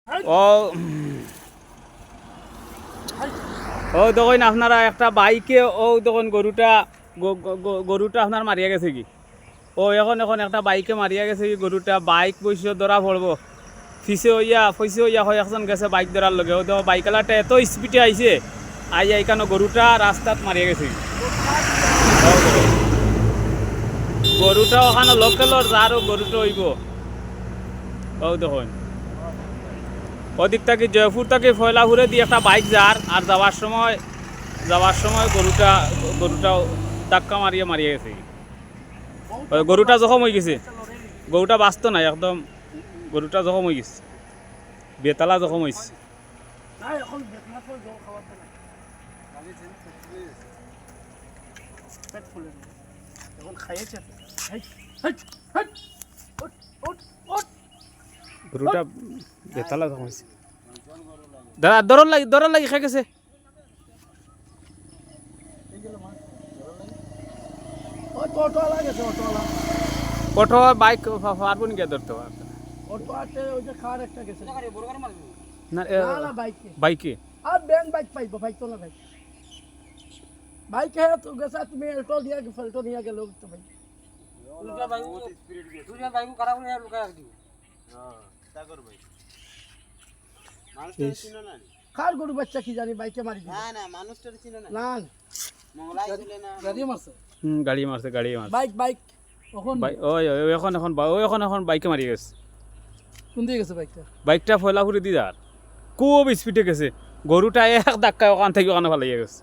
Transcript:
ও ও দেখুন আপনারা একটা বাইকে ও দেখুন গরুটা আপনার মারিয়া গেছে কি ও এখন এখন একটা বাইকে মারিয়া গেছে কি গরুটা বাইক বসে ধরা পড়বো ফিসে হইয়া হয় একজন গেছে বাইক ধরার লগে ও দেখো বাইকালাটা এত স্পিডে আইছে এইখানে গরুটা রাস্তাত মারিয়া গেছে কি গরুটা ওখানে লোকালর যারও গরুটা হইব ও দেখুন ওদিক থেকে জয়পুর থেকে ফয়লাপুরে দিয়ে একটা বাইক যার আর যাওয়ার সময় গরুটা ধাক্কা মারিয়ে গেছে গরুটা জখম হয়ে গেছে গরুটা বাঁচত নাই একদম গরুটা জখম হয়ে গেছে বেতালা জখম হয়েছে গরুটা বেতালা জখম হয়েছে দাদা দরর লাগি খাই গেছে অটো বাইক পারবো নি কে ধরতে অটো আছে ওই যে কার একটা গেছে না না বাইকে আর ব্যান বাইক পাইবো ভাই তো না ভাই বাইক হ্যাঁ তো গেছে তুমি অটো দিয়া ফলটো নিয়ে গেল তো ভাই দুটা বাইক স্পিড গেছে দুটা বাইক খারাপ হয়ে লুকায় দিও হ্যাঁ সাগর ভাই মানুষটা চিনো না কার গরু বাচ্চা কি জানি বাইকে মারি না না মানুষটা চিনো না না মঙ্গলাই ছিল না গাড়ি মারছে গাড়ি মারছে বাইক এখন এখন বাইকে মারিয়ে গেছে কোন দিকে গেছে বাইকটা ফয়লাপুরে দি যার খুব স্পিডে গেছে গরুটা এক ধাক্কা ওখান থেকে ওখানে ফেলাইয়া গেছে